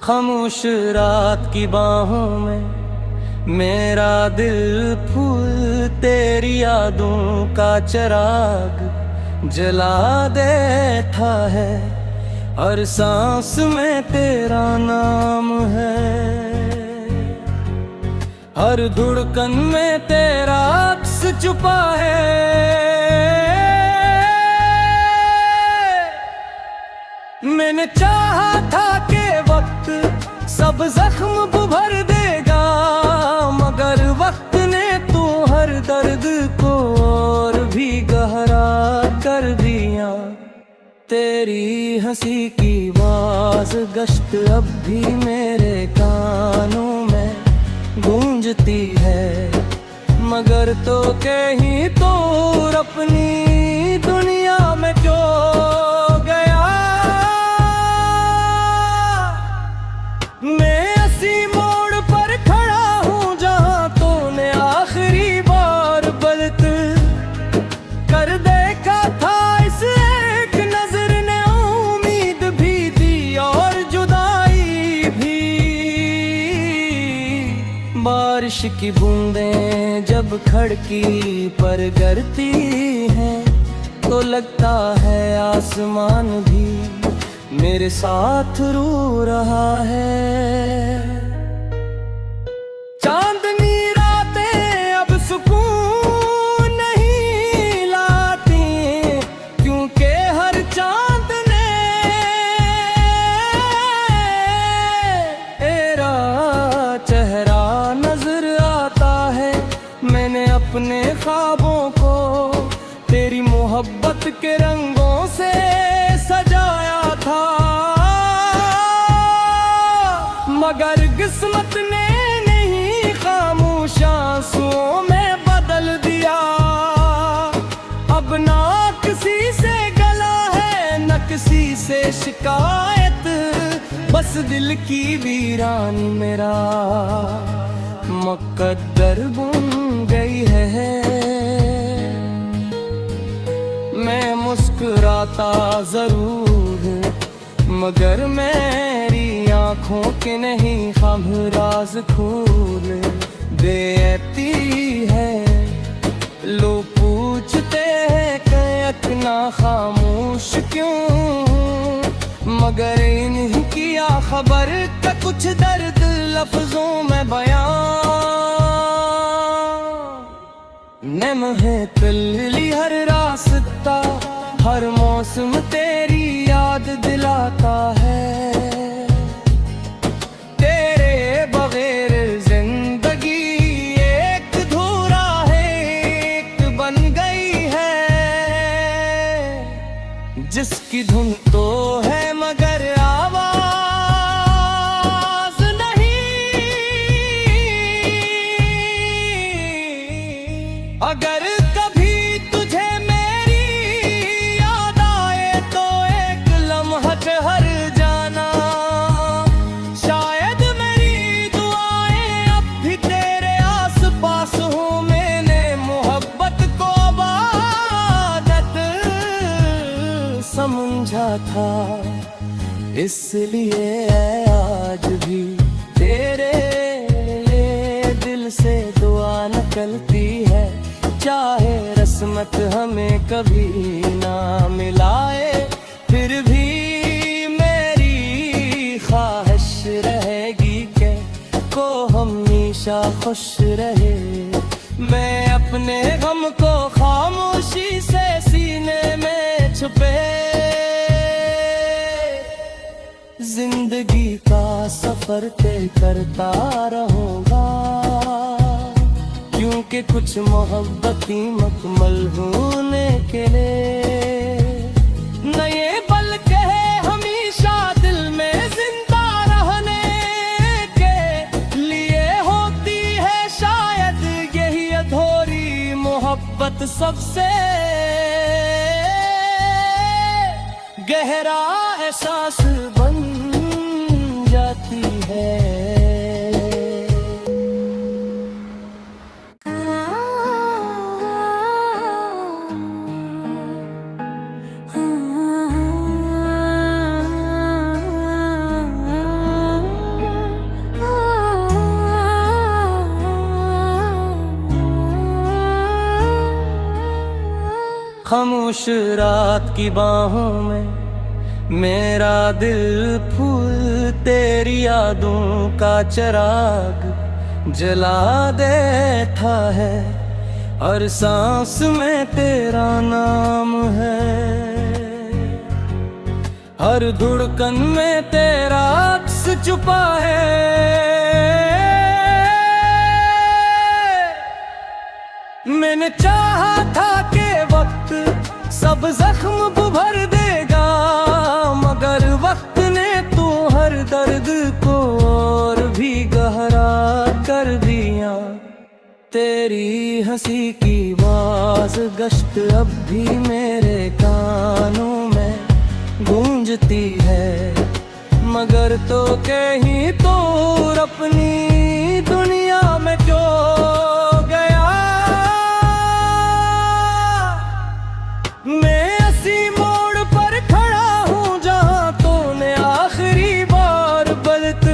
खामोश रात की बाहों में मेरा दिल फूल तेरी यादों का चिराग जला देता है। हर सांस में तेरा नाम है, हर धड़कन में तेरा अक्स छुपा है। मैंने चाहा था कि वक्त सब जख्म भर देगा, मगर वक्त ने तो हर दर्द को और भी गहरा कर दिया। तेरी हंसी की आवाज़ गश्त अब भी मेरे कानों में गूंजती है, मगर तो कहीं तो अपनी दुनिया में जो गया। मैं इसी मोड़ पर खड़ा हूँ जहाँ तूने आखिरी बार बलत कर देखा था। इस एक नजर ने उम्मीद भी दी और जुदाई भी। बारिश की बूंदें जब खिड़की पर गिरती हैं तो लगता है आसमान भी मेरे साथ रो रहा है। चांदनी रातें अब सुकून नहीं लाती, क्योंकि हर चांद ने तेरा चेहरा नजर आता है। मैंने अपने ख्वाबों को तेरी मोहब्बत के रंगों से सजाया था, मगर किस्मत ने नहीं खामोश आंसुओं में बदल दिया। अब ना किसी से गला है न किसी से शिकायत, बस दिल की वीरानी मेरा मुकद्दर बुन गई है। मैं मुस्कुराता जरूर हूँ, मगर मेरी आँखों के नहीं हम राज खोल देती है। लोग पूछते हैं कि इतना खामोश क्यों, मगर इन्हीं की खबर का कुछ दर्द लफ्जों में बयां। नम है तिल्ली हर रास्ता, हर मौसम तेरी याद दिलाता है। तेरे बगैर जिंदगी एक धूरा है, एक बन गई है, जिसकी धुन तो है मगर आवाज नहीं। अगर कभी तुझे मेरी याद आए तो एक लम्हा ठहर जाना। शायद मेरी दुआएं अब भी तेरे आस पास हो। मैंने मोहब्बत को इबादत समझा था, इसलिए आज भी तेरे दिल से दुआ निकलती है। चाहे रस्मत हमें कभी ना मिलाए, फिर भी मेरी ख्वाहिश रहेगी कि को हमेशा खुश रहे। मैं अपने गम को खामोशी से सीने में छुपे जिंदगी का सफर तय करता रहूंगा, क्योंकि कुछ मोहब्बती मुकम्मल होने के लिए न ये बल्कि हमेशा दिल में जिंदा रहने के लिए होती है। शायद यही अधूरी मोहब्बत सबसे गहरा एहसास बन जाती है। खामोश रात की बाहों में मेरा दिल फूल तेरी यादों का चिराग जला देता है। हर सांस में तेरा नाम है, हर धड़कन में तेरा अक्स छुपा है। मैंने चाहा था कि वक्त सब जख्म भर देगा, मगर वक्त ने तो हर दर्द को और भी गहरा कर दिया। तेरी हंसी की आवाज़ गश्त अब भी मेरे कानों में गूंजती है, मगर तो कहीं तो अपनी दुनिया में क्यों गया। मैं इसी मोड़ पर खड़ा हूँ जहाँ तूने आखिरी बार बलत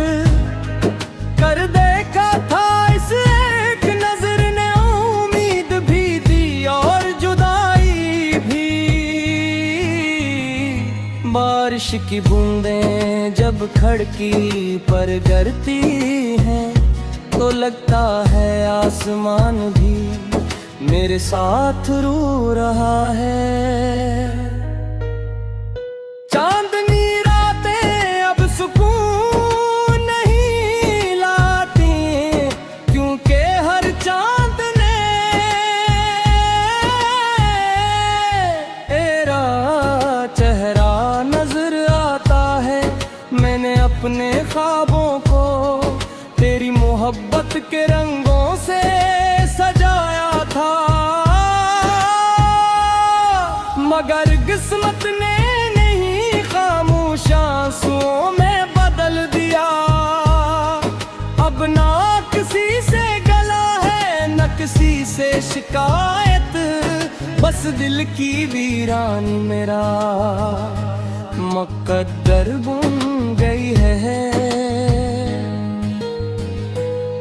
कर देखा था। इस एक नजर ने उम्मीद भी दी और जुदाई भी। बारिश की बूंदें जब खिड़की पर गिरती हैं तो लगता है आसमान भी मेरे साथ रो रहा है। चांदनी रातें अब सुकून नहीं लाती, क्योंकि हर चांद ने तेरा चेहरा नजर आता है। मैंने अपने ख्वाबों को तेरी मोहब्बत के रंगों से सजाया था, मगर किस्मत ने नहीं खामोश आंसुओं में बदल दिया। अब ना किसी से गला है न किसी से शिकायत, बस दिल की वीरानी मेरा मुकद्दर बुन गई है।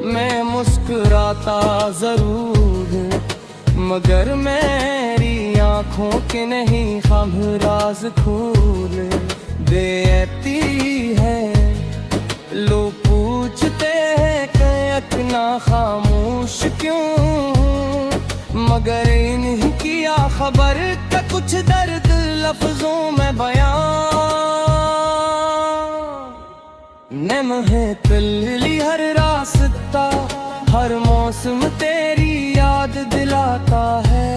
मैं मुस्कुराता जरूर मगर मेरी आंखों के नहीं ख्वाब राज खोल देती है। लोग पूछते हैं कि इतना खामोश क्यों, मगर इन्हीं किया खबर का कुछ दर्द लफ्जों में बयां। नम है तिल्ली हर रास्ता, हर मौसम तेरी याद दिलाता है।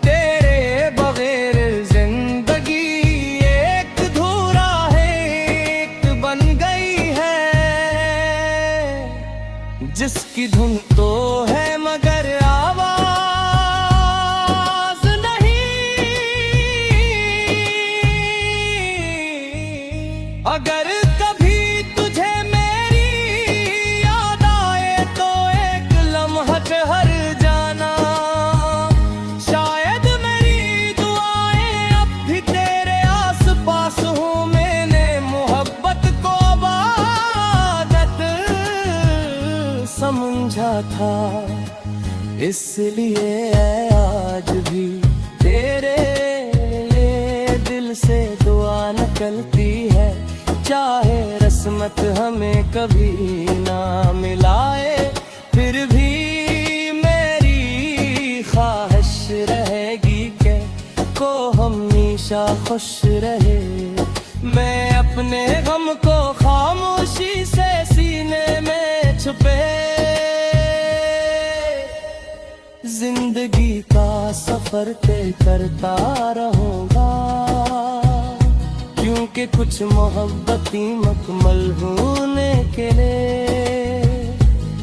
तेरे बगैर जिंदगी एक धूरा है, एक बन गई है, जिसकी धुन तो है मगर आवाज नहीं। अगर कभी तुझे मेरी याद आए तो एक लम्हा ठहर जाना। शायद मेरी दुआएं अब भी तेरे आस पास हूँ। मैंने मोहब्बत को इबादत समझा था, इसलिए आज भी तेरे दिल से दुआ निकलती है। चाहे रस्मत हमें कभी ना मिलाए, फिर भी मेरी ख्वाहिश रहेगी कि को हमेशा खुश रहे। मैं अपने गम को खामोशी से सीने में छुपे जिंदगी का सफर तय करता रहूंगा, क्योंकि कुछ मोहब्बती मुकम्मल होने के लिए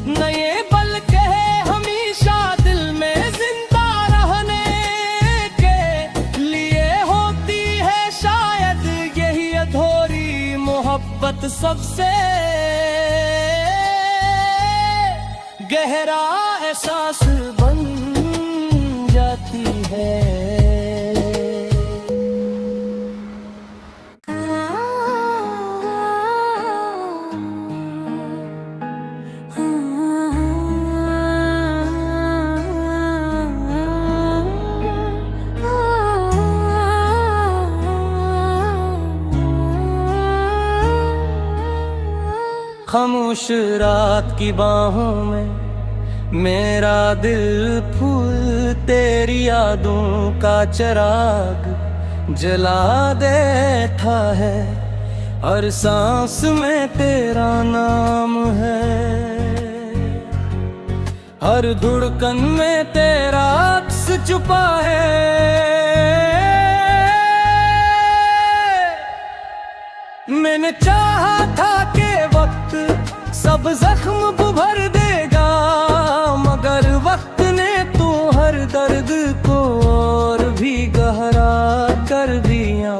न ये पल कहे हमेशा दिल में जिंदा रहने के लिए होती है। शायद यही अधूरी मोहब्बत सबसे गहरा एहसास बन जाती है। खामोश रात की बाहों में मेरा दिल फूल तेरी यादों का चराग जला देता है। हर सांस में तेरा नाम है, हर धड़कन में तेरा अक्स छुपा है। मैंने चाहा था कि वक्त सब जख्म भर देगा, मगर वक्त ने तो हर दर्द को और भी गहरा कर दिया।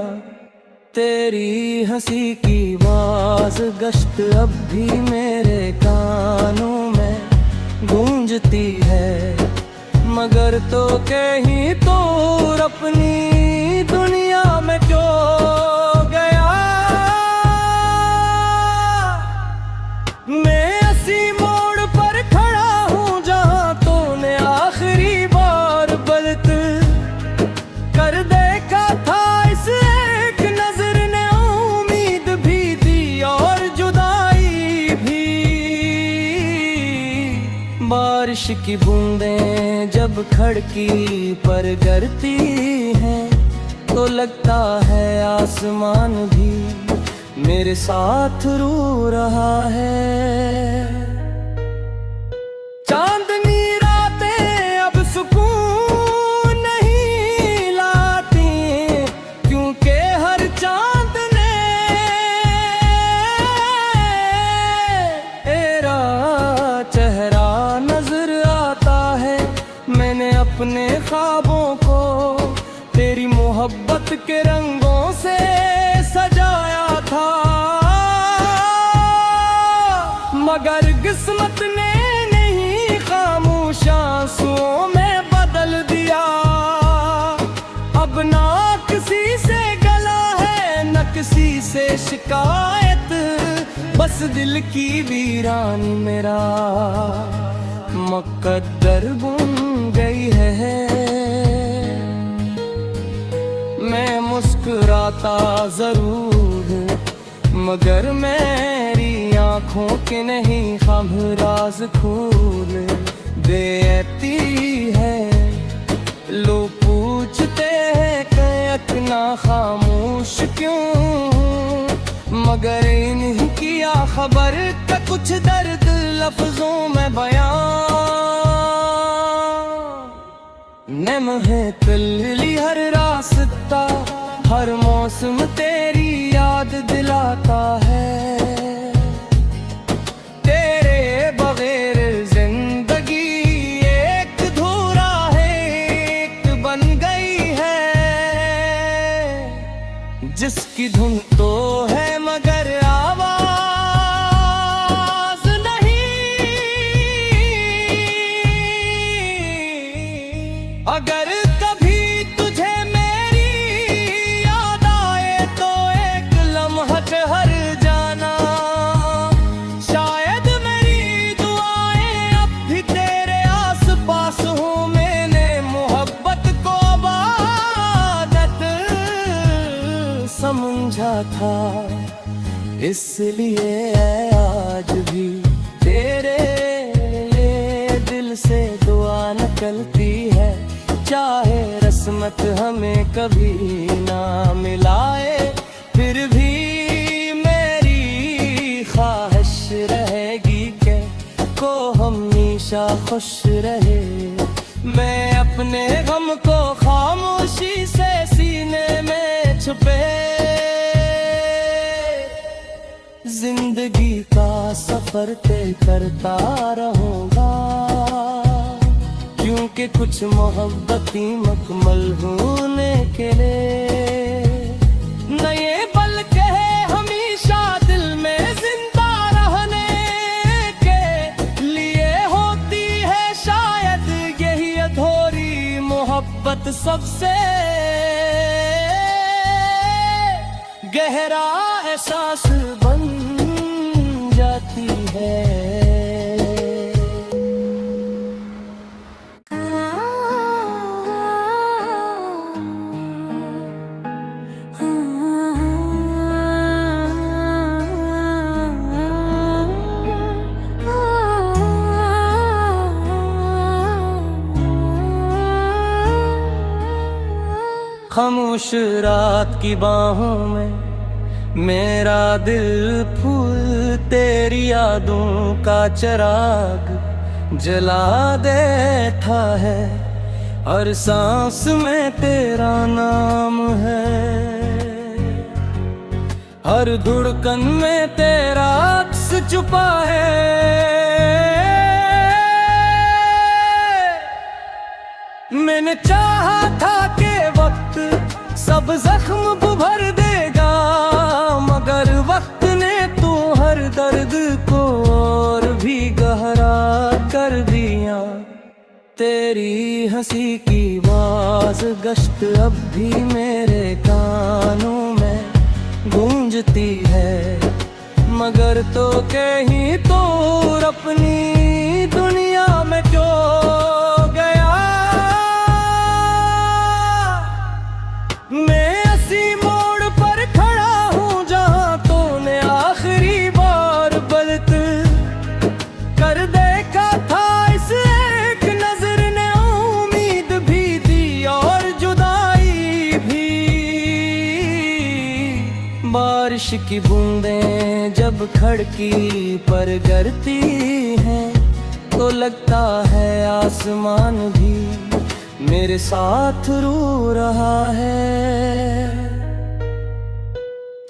तेरी हंसी की आवाज़ गश्त अब भी मेरे कानों में गूंजती है, मगर तो कहीं तो अपनी दुनिया में क्यों गया। मैं इसी मोड़ पर खड़ा हूँ जहाँ तूने आखिरी बार बल्क कर देखा था। इस एक नजर ने उम्मीद भी दी और जुदाई भी। बारिश की बूंदें जब खिड़की पर गिरती हैं तो लगता है आसमान भी मेरे साथ रो रहा है। चांदनी रातें अब सुकून नहीं लाती, क्योंकि हर चांद ने तेरा चेहरा नजर आता है। मैंने अपने ख्वाबों को तेरी मोहब्बत के रंगों से सजाया था, मगर किस्मत ने नहीं खामोश आंसुओं में बदल दिया। अब ना किसी से गला है न किसी से शिकायत, बस दिल की वीरानी मेरा मुकद्दर बुन गई है। मैं मुस्कुराता जरूर मगर मेरी आंखों के नहीं ख्वाब राज खोल देती है। लोग पूछते हैं कि इतना खामोश क्यों, मगर इन्हीं किया खबर का कुछ दर्द लफ्जों में बयां। नम है तिल्ली हर रास्ता, हर मौसम तेरी याद दिलाता है। तेरे बगैर जिंदगी एक धूरा है, एक बन गई है, जिसकी धुन तो है मगर आवाज नहीं। अगर कभी तुझे मेरी याद आए तो एक लम्हा ठहर जाना। शायद मेरी दुआएं अब भी तेरे आस पास हूँ। मैंने मोहब्बत को इबादत समझा था, इसलिए आज भी तेरे दिल से दुआ निकलती है। चाहे रस्मत हमें कभी ना मिलाए, फिर भी मेरी ख्वाहिश रहेगी कि को हमेशा खुश रहे। मैं अपने गम को खामोशी से सीने में छुपे जिंदगी का सफर तय करता रहूंगा, क्योंकि कुछ मोहब्बती मुकम्मल होने के लिए न ये बल्कि है हमेशा दिल में जिंदा रहने के लिए होती है। शायद यही अधूरी मोहब्बत सबसे गहरा एहसास बन जाती है। खामोश रात की बाहों में मेरा दिल फूल तेरी यादों का चिराग जला देता है। हर सांस में तेरा नाम है, हर धड़कन में तेरा अक्स छुपा है। मैंने चाहा था कि वक्त सब जख्म भर देगा, मगर वक्त ने तो हर दर्द को और भी गहरा कर दिया। तेरी हंसी की आवाज़ गश्त अब भी मेरे कानों में गूंजती है, मगर तो कहीं तो अपनी दुनिया में क्यों गया। मैं इसी मोड़ पर खड़ा हूँ जहाँ तूने आखिरी बार बलत कर देखा था। इस एक नजर ने उम्मीद भी दी और जुदाई भी। बारिश की बूंदें जब खिड़की पर गिरती हैं तो लगता है आसमान भी मेरे साथ रो रहा है।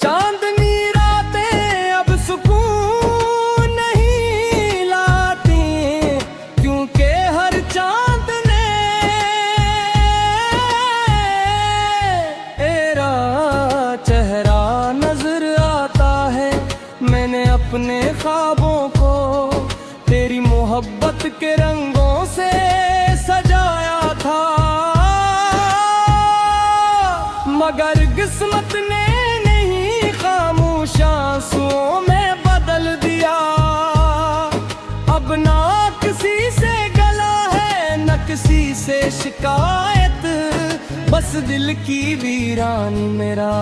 चांदनी रातें अब सुकून नहीं लाती, क्योंकि हर चांद ने तेरा चेहरा नजर आता है। मैंने अपने ख्वाबों को तेरी मोहब्बत के रंगों से सजाया था, मगर किस्मत ने नहीं खामोश आंसुओं में बदल दिया। अब ना किसी से गला है न किसी से शिकायत, बस दिल की वीरानी मेरा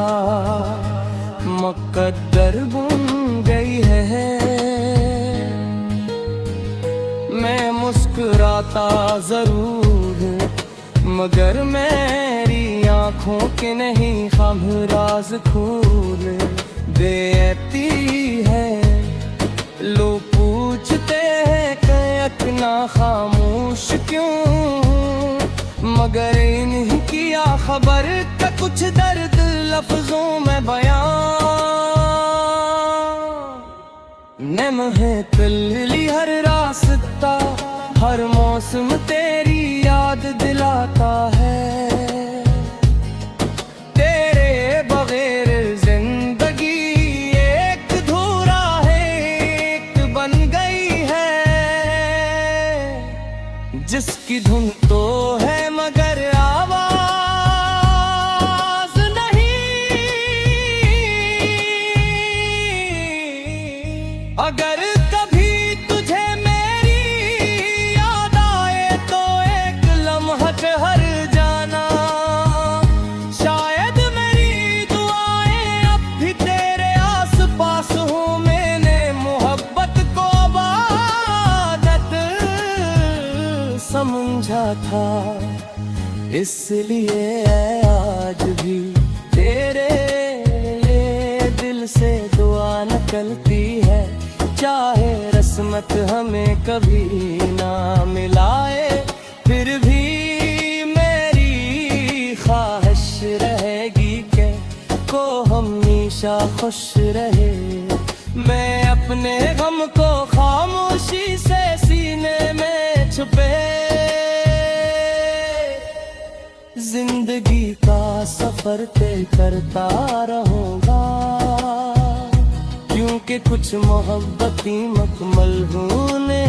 मुकद्दर बन गई है। मैं मुस्कुराता जरूर मगर मेरी आंखों के नहीं खामराज खोल देती है। लोग पूछते हैं कि ना खामोश क्यों, मगर इन्हीं किया खबर का कुछ दर्द लफ्जों में बयां। नम है तिल्ली हर रास्ता, हर मौसम तेरी याद दिलाता है। तेरे बगैर जिंदगी एक धूरा है, एक बन गई है, जिसकी धुन तो है मगर आवाज नहीं। अगर कभी तुझे मेरी याद आए तो एक लम्हा ठहर जाना। शायद मेरी दुआएं अब भी तेरे आस पास हो। मैंने मोहब्बत को इबादत समझा था, इसलिए आज भी तेरे दिल से दुआ निकलती है। चाहे रस्मत हमें कभी ना मिलाए, फिर भी मेरी ख्वाहिश रहेगी कि को हमेशा खुश रहे। मैं अपने गम को खामोशी से सीने में छुपे जिंदगी का सफर तय करता रहूंगा, क्योंकि कुछ मोहब्बती मकमल होने